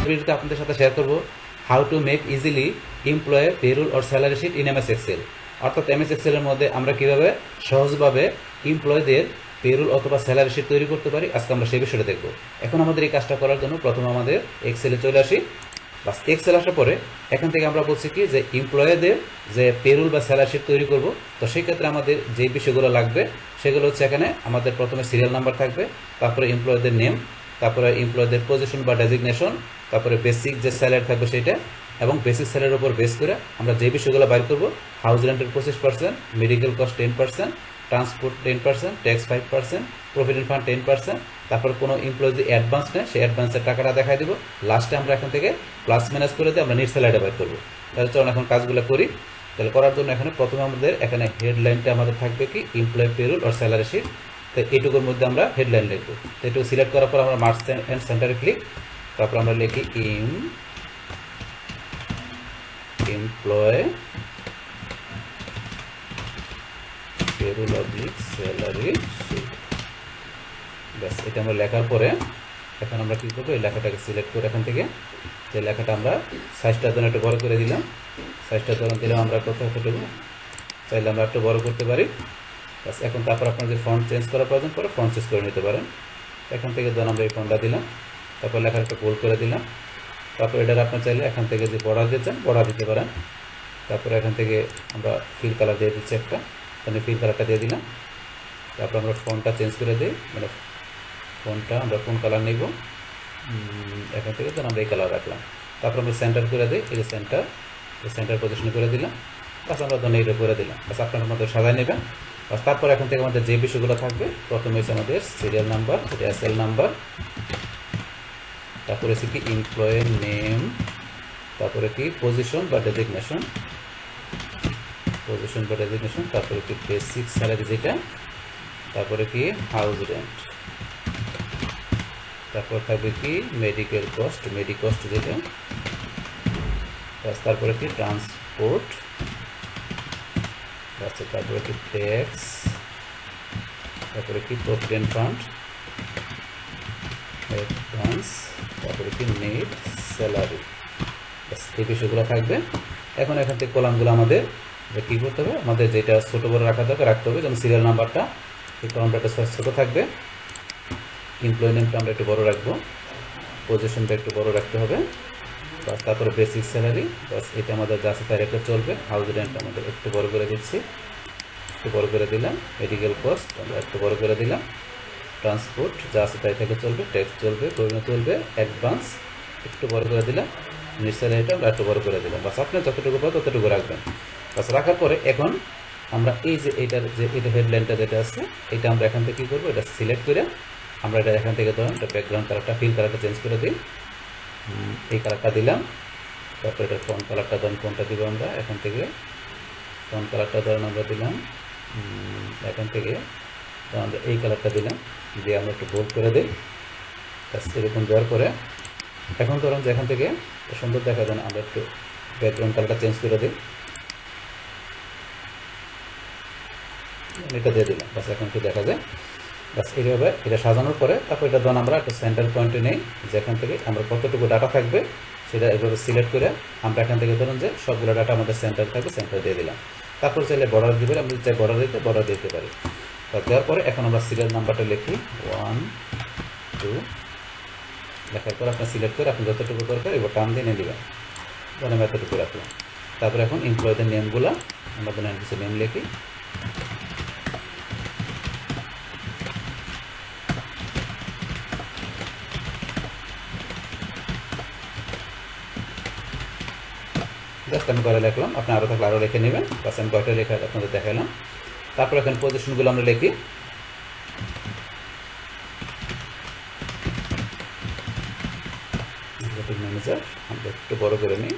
ভিডিওতে আপনাদের সাথে শেয়ার করব how to make easily employer payroll or salary sheet in MS Excel. অর্থাৎ এমএস এক্সেলের মধ্যে আমরা কিভাবে সহজভাবে এমপ্লয়ীদের পেরোল অথবা স্যালারি শিট তৈরি করতে পারি, আজকে আমরা সেই বিষয়টা দেখব। এখন আমাদের এই কাজটা করার জন্য প্রথমে আমাদের এক্সেলে চলে আসি। বাস এক্সেল আসার পরে এখান থেকে আমরা বলছি কি যে এমপ্লয়ীদের যে পেরোল বা স্যালারি শিট তৈরি করব, তো সেই ক্ষেত্রে আমাদের যে বিষয়গুলো লাগবে সেগুলো হচ্ছে এখানে আমাদের প্রথমে সিরিয়াল নাম্বার থাকবে, তারপরে এমপ্লয়ীদের নেম, তারপরে এমপ্লয়ীদের পজিশন বা ডেজিগনেশন, তারপরে বেসিক যে স্যালারি থাকবে সেটা, এবং বেসিক স্যালারির উপর বেস করে আমরা যে বিষয়গুলো বাইর করব, হাউস রেন্টের 25%, medical cost 10%, transport 10%, tax 5%, provident fund 10%, তারপর কোনো এমপ্লয়ি যদি অ্যাডভান্স নেয় সেই অ্যাডভান্সের টাকাটা দেখাই দেবো। লাস্টে আমরা এখান থেকে প্লাস মাইনাস করে দিয়ে আমরা নিট স্যালারিটা বাইর করবো। তাহলে চলুন এখন কাজগুলো করি। তাহলে করার জন্য এখানে প্রথমে আমাদের এখানে হেডলাইনটা আমাদের থাকবে কি এমপ্লয়ি পেরোল আর স্যালারি শিট। তো এইটুকুর মধ্যে আমরা হেডলাইন লিখবো। তো এটুকু সিলেক্ট করার পর আমরা মার্কস অ্যান্ড সেন্টারে ক্লিক, তারপর আমরা লিখি employ payroll oblique salary sheet. ব্যাস, এটা আমরা লেখার পরে এখন আমরা কী করবো, এই লেখাটাকে সিলেক্ট করে এখান থেকে যে লেখাটা আমরা সাইজটা ধরুন একটু বড় করে দিলাম। সাইজটা ধরুন দিলাম আমরা কতটুকু চাইলে আমরা একটু বড় করতে পারি। ব্যাস, এখন তারপর আপনার যে ফন্ট চেঞ্জ করার প্রয়োজন পরে ফন্ট চেঞ্জ করে নিতে পারেন। এখান থেকে ধরুন আমরা এই ফন্টটা দিলাম, তারপর লেখাটা একটু বোল্ড করে দিলাম। তারপর এটার আপনার চাইলে এখান থেকে যে বর্ডার দিচ্ছেন বর্ডার দিতে পারেন। তারপরে এখান থেকে আমরা ফিল কালার দিয়ে দিচ্ছি একটা, তাহলে ফিল কালারটা দিয়ে দিলাম। তারপর আমরা ফন্টটা চেঞ্জ করে দিই, মানে ফন্টটা আমরা কোন কালার নিব, এখান থেকে তো আমরা এই কালার রাখলাম। তারপর আমরা সেন্টার করে দিই, এই যে সেন্টার পজিশন করে দিলাম। বাস আমরা ধরুন এইটা করে দিলাম। বাস আপনার মধ্যে সাজাই নেবেন। বাস তারপর এখান থেকে আমাদের যে বিষয়গুলো থাকবে, প্রথমে হচ্ছে আমাদের সিরিয়াল নাম্বার, সেটা এসএল নাম্বার, তারপরে হচ্ছে কি এমপ্লয়ের নেম, তারপরে কি পজিশন বা ডেজিগনেশন, তারপরে কি বেসিক স্যালারি যেটা, তারপরে কি হাউস রেন্ট, তারপর থাকবে কি মেডিকেল কস্ট যেটা, তারপরে কি ট্রান্সপোর্ট, তারপরে কি ট্যাক্স, তারপরে কি প্রভিডেন্ট ফান্ড, অ্যাডভান্স, তারপরে কি নেট স্যালারি। এই বিষয়গুলো থাকবে। এখন এখান থেকে কলামগুলো আমাদের কী করতে হবে, আমাদের যেটা ছোটো বড়ো রাখতে হবে। যেমন সিরিয়াল নাম্বারটা এই কলামটা একটা ছোটো থাকবে, এমপ্লয়ি নেমটা আমরা একটু বড় রাখবো, পজিশনটা একটু বড় রাখতে হবে। বাস, তারপরে বেসিক স্যালারি, বাস এটা আমাদের যা আছে তাই রেখে চলবে। হাউস রেন্ট আমাদের একটু বড় করে দিচ্ছি, একটু বড় করে দিলাম। মেডিকেল কস্ট আমরা একটু বড় করে দিলাম। ট্রান্সপোর্ট যা আছে তাই থেকে চলবে, ট্যাক্স চলবে, প্রভিডেন্ট চলবে, অ্যাডভান্স একটু বড় করে দিলাম, নিট স্যালারিটা আমরা একটু বড় করে দিলাম। বাস আপনার যতটুকু পাবে ততটুকু রাখবেন। বাস রাখার পরে এখন আমরা এই যে এটা হেডলাইনটা যেটা আছে এটা আমরা এখান থেকে কী করবো, এটা সিলেক্ট করে আমরা এটা এখান থেকে ধরুন এটা ব্যাকগ্রাউন্ড কালারটা ফিল কালারটা চেঞ্জ করে দিই, এই কালারটা দিলাম। তারপর এটা ফন্ট কালারটা ধরুন কোনটা দিব, আমরা এখান থেকে ফন্ট কালারটা ধরুন আমরা দিলাম এখান থেকে আমরা এই কালারটা দিলাম, দিয়ে আমরা একটু বোল্ড করে দিই। এরকম দেওয়ার পরে এখন ধরুন যে এখান থেকে সুন্দর দেখা যায় আমরা একটু ব্যাকগ্রাউন্ড কালারটা চেঞ্জ করে দিই, এটা দিয়ে দিলাম। বাস এখন একটু দেখা যায়। বাস এইভাবে এটা সাজানোর পরে তারপর এটা ধরুন আমরা একটা সেন্টার পয়েন্টে নেই, যেখান থেকে আমরা কতটুকু ডাটা থাকবে সেটা এভাবে সিলেক্ট করে আমরা এখান থেকে ধরুন যে সবগুলো ডাটা আমাদের সেন্টার থাকবে, সেন্টার দিয়ে দিলাম। তারপর চাইলে বর্ডার দিতে পারি, আমরা চাই বর্ডার দিতে পারি। দেওয়ার পরে এখন আমরা সিরিয়াল নাম্বারটা লিখি 1 2, লেখার পর আপনার সিলেক্ট করে আপনি যতটুকু দরকার এবার টান দিয়ে নিয়ে দেবেন, তাহলে আমি এতটুকু রাখলাম। তারপরে এখন এমপ্লয়ীদের নেমগুলো আমাদের কিছু নেম লিখি, জাস্ট আমি কয়টা লিখলাম, আপনি আরও থাকলে আরও লিখে নেবেন। বাস আমি কয়টা লেখা আপনাদের দেখালাম। তারপর এখন পজিশনগুলো আমরা লিখি, ম্যানেজার আমরা একটু বড় করে নিই,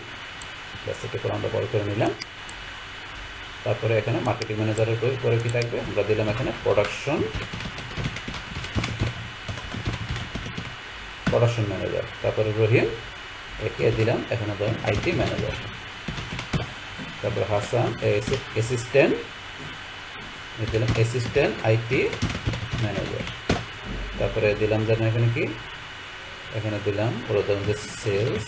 ব্যাস একটু করে আমরা বড় করে নিলাম। তারপরে এখানে মার্কেটিং ম্যানেজারের পরে কি থাকবে, আমরা দিলাম এখানে প্রোডাকশন ম্যানেজার, তারপরে রহিম একে দিলাম এখানে ধরেন আইটি ম্যানেজার, তারপরে হাসান অ্যাসিস্ট্যান্ট দিলাম অ্যাসিস্ট্যান্ট আইটি ম্যানেজার, তারপরে দিলাম যেন এখানে কি এখানে দিলাম ওরা ধরুন যে সেলস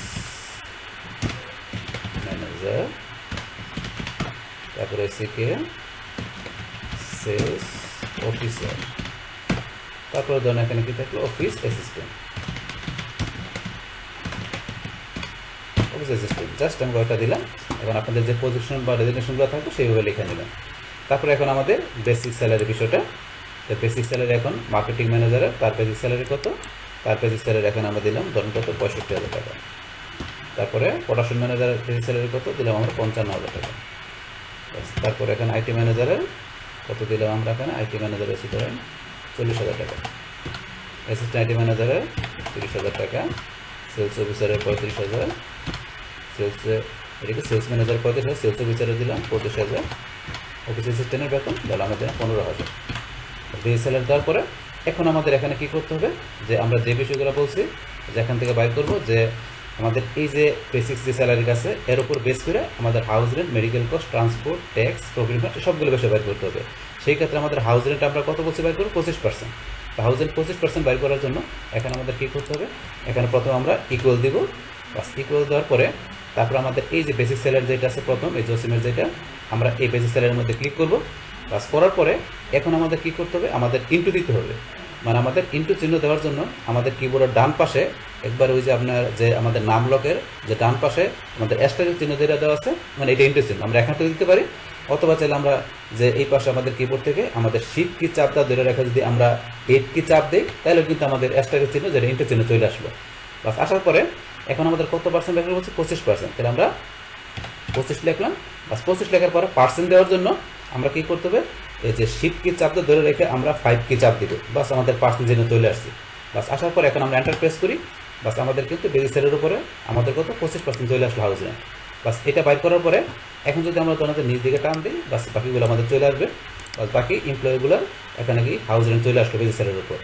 ম্যানেজার, তারপরে এসিকে সেলস অফিসার, তারপরে ধরুন এখানে কি থাকলো office assistant. Office assistant just আমি কয়টা দিলাম। এখন আপনাদের যে পজিশন বা রেজিগনেশনগুলো থাকবে সেইভাবে লিখে নিলাম। তারপরে এখন আমাদের বেসিক স্যালারি বিষয়টা, তো বেসিক স্যালারি এখন মার্কেটিং ম্যানেজারের তার বেসিক স্যালারি কত, তার বেসিক স্যালারি এখন আমরা দিলাম ধরুন কত 65,000 টাকা। তারপরে প্রোডাকশন ম্যানেজারের বেসিক স্যালারি কত দিলাম আমরা 55,000 টাকা। তারপরে এখানে আইটি ম্যানেজারের কত দিলাম আমরা, এখানে আইটি ম্যানেজারের এসে ধরেন 40,000 টাকা, অ্যাসিস্ট্যান্ট আইটি ম্যানেজারের 30,000 টাকা, সেলস অফিসারের 35,000, এটাকে সেলস ম্যানেজার 35,000, সেলস অফিসারে দিলাম 25,000, অফিস অ্যাসিস্ট্যান্টের বেতন তাহলে আমাদের 15,000। বেস স্যালারি দেওয়ার পরে এখন আমাদের এখানে কি করতে হবে, যে আমরা যে বিষয়গুলো বলছি যে এখান থেকে বাইর করবো, যে আমাদের এই যে বেসিক যে স্যালারি আছে এর উপর বেস করে আমাদের house rent, medical cost, transport, tax, provident সবগুলো বিষয় বাইর করতে হবে। সেই ক্ষেত্রে আমাদের হাউস রেন্ট আমরা কত বলছি বাইর করবো 25%। তো হাউস রেন্ট 25% বাইর করার জন্য এখানে আমাদের কী করতে হবে, এখানে প্রথমে আমরা ইকুয়াল দিব, বাস ইকুয়াল দেওয়ার পরে তারপর আমাদের এই যে বেসিক স্যালারি যেটা আছে প্রথম এই জসিমের যেটা, আমরা এই বেসিক স্যালারির মধ্যে ক্লিক করব। বাস করার পরে এখন আমাদের কি করতে হবে, আমাদের ইন্টু দিতে হবে। মানে আমাদের ইন্টু চিহ্ন দেওয়ার জন্য আমাদের কিবোর্ডের ডান পাশে একবার ওই যে আপনার যে আমাদের নাম লকের যে ডান পাশে আমাদের অ্যাস্টারিস্ক চিহ্ন যেটা দেওয়া আছে, মানে এটা ইন্টু চিহ্ন আমরা এখান থেকে দিতে পারি, অথবা চাইলে আমরা যে এই পাশে আমাদের কিবোর্ড থেকে আমাদের শিফট কি চাপটা ধরে রেখে যদি আমরা 8 কি চাপ দিই তাহলে কিন্তু আমাদের অ্যাস্টারিস্ক চিহ্ন যেটা ইন্টু চিহ্ন চলে আসলো। বাস আসার পরে এখন আমাদের কত পার্সেন্ট লেখা হচ্ছে 25%, তাহলে আমরা 25 লিখলাম। বাস 25 লেখার পরে পার্সেন্ট দেওয়ার জন্য আমরা কি করতে হবে, এই যে শিফট কি চাপটা ধরে রেখে আমরা 5 কি চাপ দিব, বাস আমাদের পার্সেন্ট যেন চলে আসছে। বাস আসার পর এখন আমরা এন্টার প্রেস করি, বাস আমাদের কিন্তু বেসিক স্যালারির উপরে আমাদের কত 25% চলে আসলো হাউস রেন্ট। বাস এটা বাইর করার পরে এখন যদি আমরা তোমাদের নিচ দিকে টান দিই, বাস বাকিগুলো আমাদের চলে আসবে। বাস বাকি এমপ্লয়িগুলোর এখানে কি হাউস রেন্ট চলে আসলো বেসিক স্যালারির উপর।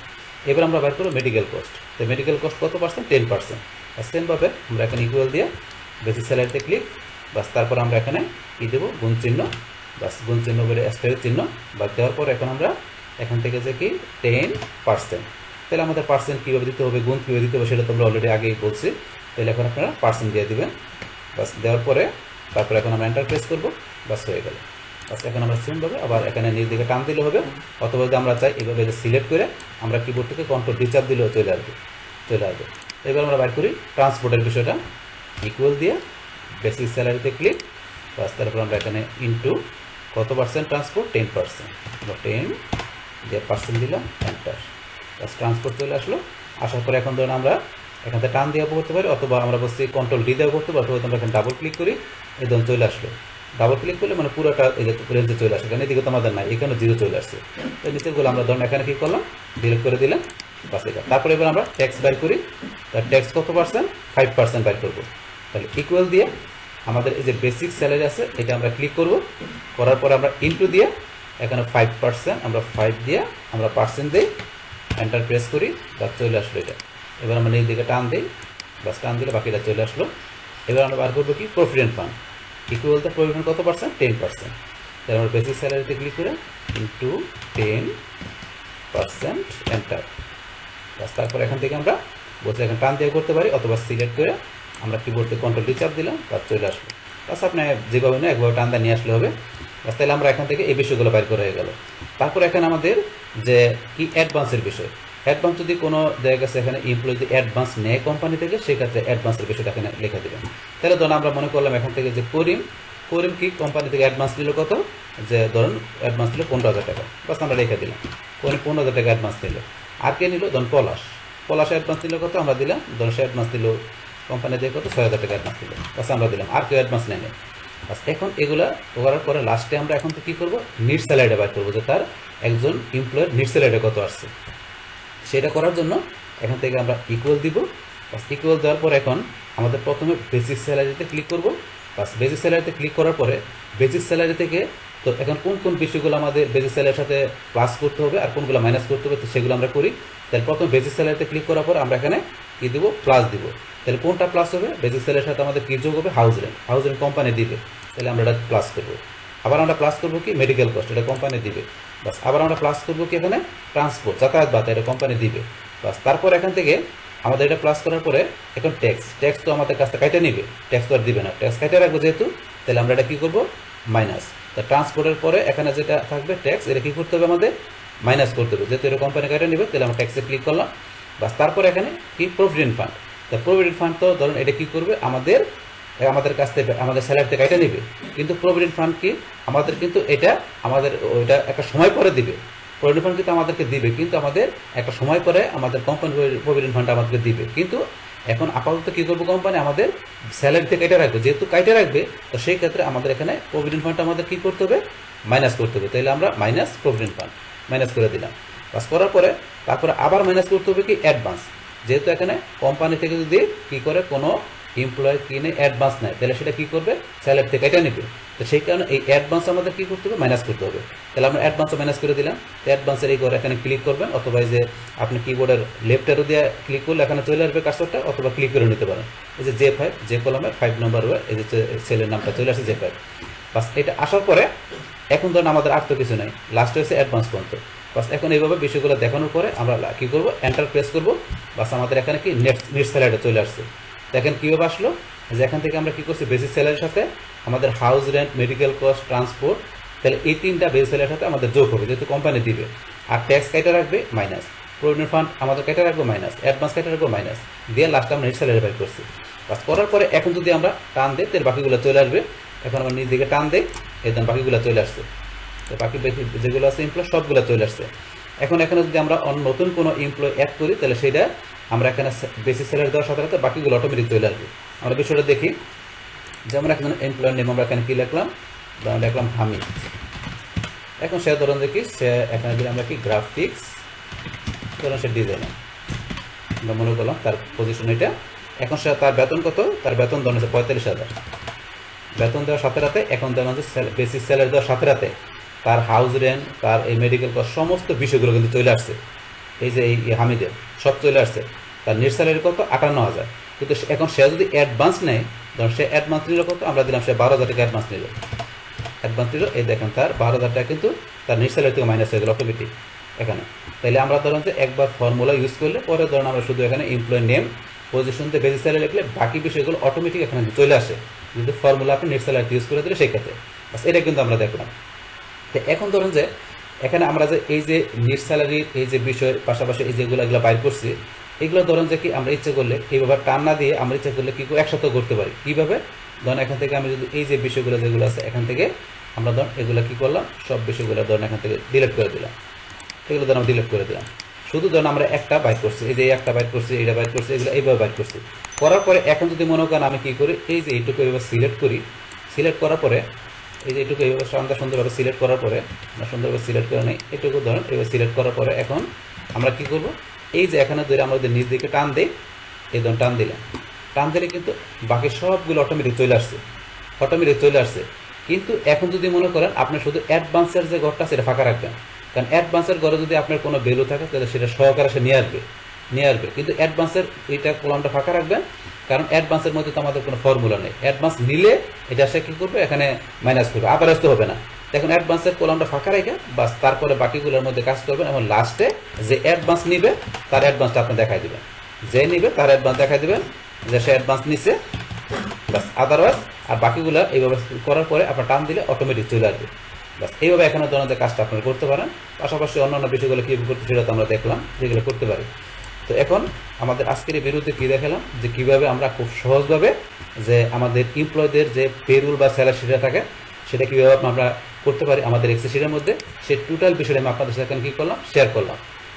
এবার আমরা বাইর করবো মেডিকেল কস্ট, তো মেডিকেল কস্ট কত পার্সেন্ট 10%। আর সেমভাবে আমরা এখানে ইকুয়াল দিয়ে বেসিক স্যালারিতে ক্লিক, বাস তারপর আমরা এখানে কী দেবো গুণ চিহ্ন, বাস গুণ চিহ্ন করে স্টারের চিহ্ন বাদ দেওয়ার পর এখন আমরা এখান থেকে যে কি 10%, তাহলে আমাদের পার্সেন্ট কীভাবে দিতে হবে, গুণ কীভাবে দিতে হবে সেটা তোমরা অলরেডি আগেই বলছি। তাহলে এখন আপনারা পার্সেন্ট দিয়ে দেবেন, বাস দেওয়ার পরে তারপর এখন আমরা এন্টার প্রেস করবো, বাস হয়ে গেল। বাস এখন আমরা সেমভাবে আবার এখানে নিচ দিকে টান দিলে হবে, অথবা যদি আমরা চাই এইভাবে সিলেক্ট করে আমরা কিবোর্ড থেকে কন্ট্রোল ডি চাপ দিলেও চলে আসবে। এবার আমরা বাইর করি ট্রান্সপোর্টের বিষয়টা, ইকুয়াল দিয়ে বেসিক স্যালারিতে ক্লিক, বাস তারপর আমরা এখানে ইন্টু কত পার্সেন্ট ট্রান্সপোর্ট 10%, 10 দিয়ে পার্সেন্ট দিলাম এন্টার, বাস ট্রান্সপোর্ট চলে আসলো। আসার পরে এখন ধরুন আমরা এখান থেকে টান দিয়ে করতে পারি, অথবা আমরা বলছি কন্ট্রোল ডি দেওয়া করতে পারি, অথবা আমরা এখানে ডাবল ক্লিক করি, এই ধরুন চলে আসলো। ডাবল ক্লিক করলে মানে পুরোটা এই যে রেঞ্জে চলে আসে, কারণ এদিকে তো আমাদের নাই, এখানে 0 চলে আসছে। তো নিচেরগুলো আমরা ধরুন এখানে কী করলাম ডিলিট করে দিলাম, বাস এটা। তারপরে এবার আমরা ট্যাক্স বাইর করি, তার ট্যাক্স কত পার্সেন্ট 5% বাইর করবো। তাহলে ইকুয়াল দিয়ে আমাদের এই যে বেসিক স্যালারি আছে এটা আমরা ক্লিক করব, করার পরে আমরা ইনটু দিয়ে এখানে 5% আমরা 5 দিয়ে আমরা পার্সেন্ট দিই, এন্টার প্রেস করি, বাস চলে আসলো এটা। এবার আমরা নিচ দিকে টান দিই, বাস টান দিলে বাকিটা চলে আসলো। এবার আমরা বার করবো কি provident fund, equal the provident কত পার্সেন্ট 10%, তাহলে আমরা বেসিক স্যালারিতে ক্লিক করে ইন্টু 10% এন্টার, বাস তারপর এখান থেকে আমরা বলছি এখানে টান দিয়ে করতে পারি, অথবা সিলেক্ট করে আমরা কিবোর্ডে কন্ট্রোল ডি চাপ দিলাম, বাস চলে আসলো। বাস আপনি যেভাবে না একভাবে টান দিয়ে নিয়ে আসলে হবে। বাস তাহলে আমরা এখান থেকে এই বিষয়গুলো বাইর করে হয়ে গেল। তারপর এখানে আমাদের যে কি অ্যাডভান্সের বিষয়, অ্যাডভান্স যদি কোনো জায়গা আছে এখানে এমপ্লয়ি যদি অ্যাডভান্স নেয় কোম্পানি থেকে, সেক্ষেত্রে অ্যাডভান্সের বিষয়টা এখানে লিখে দেবেন। তাহলে ধরুন আমরা মনে করলাম এখান থেকে যে করিম কি কোম্পানি থেকে অ্যাডভান্স নিল কত, যে ধরুন অ্যাডভান্স নিল 15,000 টাকা, বাস আমরা লিখে দিলাম করিম 15,000 টাকা অ্যাডভান্স নিল। আর কে নিল, ধরুন পলাশ অ্যাডভান্স নিল কত, আমরা দিলাম ধরুন সে অ্যাডভান্স দিল কোম্পানি দিয়ে কত 6,000 টাকা অ্যাডভান্স দিল, বাস আমরা দিলাম। আর কেউ অ্যাডভান্স নেয় না। বাস এখন এগুলা করার পরে লাস্টে আমরা এখন তো কী করবো, নিট স্যালারিটা বাইর করবো, যে তার একজন এমপ্লয়ের নিট স্যালারিটা কত আসছে। সেটা করার জন্য এখান থেকে আমরা ইকুয়াল দিব, বাস ইকুয়াল দেওয়ার পর এখন আমাদের প্রথমে বেসিক স্যালারিতে ক্লিক করব। বাস বেসিক স্যালারিতে ক্লিক করার পরে বেসিক স্যালারি থেকে তো এখন কোন কোন বিষয়গুলো আমাদের বেসিক স্যালারির সাথে প্লাস করতে হবে আর কোনগুলো মাইনাস করতে হবে, তো সেগুলো আমরা করি। তাহলে প্রথমে বেসিক স্যালারিতে ক্লিক করার পর আমরা এখানে কী দিব, প্লাস দিব। তাহলে কোনটা প্লাস হবে, বেসিক স্যালারির সাথে আমাদের কী যোগ হবে, হাউস রেন্ট কোম্পানি দিবে, তাহলে আমরা এটা প্লাস করবো। আবার আমরা প্লাস করবো কি মেডিকেল কস্ট, এটা কোম্পানি দিবে। বাস আবার আমরা প্লাস করবো কি এখানে ট্রান্সপোর্ট যাতায়াত ভাতা, এটা কোম্পানি দিবে। বাস তারপর এখান থেকে আমাদের এটা প্লাস করার পরে এখন ট্যাক্স তো আমাদের কাছ থেকে কাইটে নিবে, ট্যাক্স তো আর দিবে না, ট্যাক্স কাইটে রাখবো যেহেতু, তাহলে আমরা এটা কী করবো মাইনাস। তা ট্রান্সপোর্টের পরে এখানে যেটা থাকবে ট্যাক্স, এটা কী করতে হবে আমাদের মাইনাস করতে হবে, যেহেতু এটা কোম্পানি কাইটে নিবে, তাহলে আমরা ট্যাক্সে ক্লিক করলাম। বাস তারপরে এখানে কি প্রভিডেন্ট ফান্ড। তা প্রভিডেন্ট ফান্ড তো ধরুন এটা কী করবে আমাদের কাছ থেকে আমাদের স্যালারি থেকে এটা নেবে, কিন্তু প্রভিডেন্ট ফান্ড কি আমাদের কিন্তু এটা আমাদের ওইটা একটা সময় পরে দিবে। প্রভিডেন্ট ফান্ড কিন্তু আমাদেরকে দিবে, কিন্তু আমাদের একটা সময় পরে আমাদের কোম্পানি প্রভিডেন্ট ফান্ড আমাদেরকে দিবে, কিন্তু এখন আপাতত কী করবো কোম্পানি আমাদের স্যালারি থেকে এটা রাখবে, যেহেতু কাইটে রাখবে, তো সেই ক্ষেত্রে আমাদের এখানে প্রভিডেন্ট ফান্ডটা আমাদের কী করতে হবে মাইনাস করতে হবে। তাহলে আমরা মাইনাস প্রভিডেন্ট ফান্ড মাইনাস করে দিলাম। বাস করার পরে তারপরে আবার মাইনাস করতে হবে কি অ্যাডভান্স, যেহেতু এখানে কোম্পানি থেকে যদি কী করে কোনো এমপ্লয় কিনে অ্যাডভান্স নেয়, তাহলে সেটা কী করবে স্যালারি থেকে এটা নেবে, তো সেই কারণে এই অ্যাডভান্স আমাদের কী করতে হবে মাইনাস করতে হবে। তাহলে আমরা অ্যাডভান্সও মাইনাস করে দিলাম। অ্যাডভান্সের এই করে এখানে ক্লিক করবেন, অথবা এই যে আপনি কিবোর্ডের লেফট অ্যারো দিয়ে ক্লিক করলে এখানে চলে আসবে কার্সরটা, অথবা ক্লিক করে নিতে পারেন। এই যে J5 যে কলামে 5 নম্বর ওয়ে এই যে সেলের নামটা চলে আসে J5। বাস এটা আসার পরে এখন ধরুন আমাদের আর তো কিছু নাই, লাস্ট হয়েছে অ্যাডভান্স পর্যন্ত। বাস এখন এইভাবে বিষয়গুলো দেখানোর পরে আমরা কী করবো এন্টার প্রেস করবো। বাস আমাদের এখানে কি নেট স্যালারিটা চলে আসছে। দেখেন কীভাবে আসলো, যে এখান থেকে আমরা কী করছি বেসিক স্যালারির সাথে আমাদের house rent, medical cost, transport, তাহলে এই তিনটা বেসিক স্যালারির সাথে আমাদের যোগ হবে, যেহেতু কোম্পানি দিবে। আর ট্যাক্স কাইটা রাখবে মাইনাস, প্রভিডেন্ট ফান্ড আমাদের কাইটা রাখবো মাইনাস, অ্যাডভান্স কাইটা রাখবো মাইনাস, দিয়ে লাস্টে আমরা নেট স্যালারি বাই করছি। বাস করার পরে এখন যদি আমরা টান দিই তাহলে বাকিগুলো চলে আসবে। এখন আমরা নিজ দিকে টান দিই, একদম বাকিগুলো চলে আসছে, তো বাকি যেগুলো আছে এমপ্লয় সবগুলো চলে আসছে। এখানে যদি আমরা নতুন কোনো এমপ্লয় অ্যাড করি, তাহলে সেটা আমরা এখানে বেসিক স্যালারি দেওয়ার সাথে সাথে বাকিগুলো অটোমেটিক চলে আসবে। আমরা বিষয়টা দেখি, যেমন একজন এমপ্লয়ের নেম আমরা এখানে কী লিখলাম, ধরুন লিখলাম হামিদ। এখন সে ধরুন দেখি সে এখানে দিলে আমরা কি গ্রাফিক্স, ধরুন সে ডিজাইনার আমরা মনে করলাম তার পজিশন এটা। এখন সে তার বেতন কত, তার বেতন ধরুন হচ্ছে 45,000। বেতন দেওয়ার সাথে সাথে এখন ধরুন হচ্ছে বেসিক স্যালারি দেওয়ার সাথে সাথে তার হাউস রেন্ট, তার এই মেডিকেল কস্ট সমস্ত বিষয়গুলো কিন্তু চলে আসছে। এই যে এই হামিদের সব চলে আসছে। তার নেট স্যালারি কত 58,000, কিন্তু এখন সে যদি অ্যাডভান্স নেয়, ধরুন সে অ্যাডভান্স নিল কত, আমরা দিলাম সে 12,000 টাকা অ্যাডভান্স নিল। এই দেখেন তার 12,000 টাকা কিন্তু তার নেট স্যালারি থেকে মাইনাস হয়ে গেল অটোমেটিক এখানে। তাহলে আমরা ধরুন যে একবার ফর্মুলা ইউজ করলে পরে ধরুন আমরা শুধু এখানে এমপ্লয় নেম পজিশন দিয়ে বেসিক স্যালারি লিখলে বাকি বিষয়গুলো অটোমেটিক এখানে চলে আসে, কিন্তু ফর্মুলা আপনি নেট স্যালারি ইউজ করে দিলে সেই ক্ষেত্রে। বাস এটা কিন্তু আমরা দেখলাম। তো এখন ধরুন যে এখানে আমরা যে এই যে নেট স্যালারির এই যে বিষয়ের পাশাপাশি এই যেগুলো এগুলো বাইর করছি, এগুলো ধরুন যে কি আমরা ইচ্ছে করলে এইভাবে টান না দিয়ে আমরা ইচ্ছে করলে কী একসাথে করতে পারি। কীভাবে, ধরুন এখান থেকে আমি যদি এই যে বিষয়গুলো যেগুলো আছে এখান থেকে আমরা ধরুন এগুলো কী করলাম, সব বিষয়গুলো ধরুন এখান থেকে ডিলিট করে দিলাম। এগুলো ধরুন ডিলিট করে দিলাম, শুধু ধরুন আমরা একটা বাইর করছি, এই যে একটা বাইর করছি, এইটা বাইর করছি, এগুলো এইভাবে বাইর করছি। করার পরে এখন যদি মনে করেন আমি কী করি, এই যে এইটুকু এইভাবে সিলেক্ট করি, সিলেক্ট করার পরে এই যে এটুকু এইভাবে সুন্দরভাবে সিলেক্ট করার পরে আমরা সুন্দরভাবে সিলেক্ট করে নিই। এটুকু ধরুন এইভাবে সিলেক্ট করার পরে এখন আমরা কী করব, এই যে এখানে ধরে আমরা যদি নিচ দিকে টান দিই, এই ধরুন টান দিলাম, টান দিলে কিন্তু বাকি সবগুলো অটোমেটিক চলে আসছে। কিন্তু এখন যদি মনে করেন আপনি শুধু অ্যাডভান্সের যে ঘরটা সেটা ফাঁকা রাখবেন, কারণ অ্যাডভান্সের ঘরে যদি আপনার কোনো ভ্যালু থাকে তাহলে সেটা সহকারে সে নিয়ে আসবে। কিন্তু অ্যাডভান্সের এইটা কলামটা ফাঁকা রাখবেন, কারণ অ্যাডভান্সের মধ্যে তো আমাদের কোনো ফর্মুলা নেই। অ্যাডভান্স নিলে এটা সে কী করবে, এখানে মাইনাস করবে, আবার আসতে হবে না। দেখুন অ্যাডভান্সের কলামটা ফাঁকা রেখে বাস তারপরে বাকিগুলোর মধ্যে কাজ করবেন, এবং লাস্টে যে অ্যাডভান্স নিবে তার অ্যাডভান্সটা আপনি দেখাই দেবেন, যে নিবে তার অ্যাডভান্স দেখাই দেবেন যে সে অ্যাডভান্স নিচ্ছে, বাস। আদারওয়াইজ আর বাকিগুলো এইভাবে করার পরে আপনার টান দিলে অটোমেটিক চলে আসবে। বাস এইভাবে এখানে ধরনের কাজটা আপনারা করতে পারেন। পাশাপাশি অন্যান্য বিষয়গুলো কীভাবে করতে সেটা তো আমরা দেখলাম, যেগুলো করতে পারি। তো এখন আমাদের আজকের এই ভিডিওতে কী দেখালাম, যে কীভাবে আমরা খুব সহজভাবে যে আমাদের এমপ্লয়ীদের যে পেরোল বা স্যালারি সেটা থাকে সেটা কীভাবে আমরা করতে পারি আমাদের এক্সেল শিটের মধ্যে, সেই টোটাল বিষয়টা আমি আপনাদের সাথে কী করলাম, শেয়ার করলাম।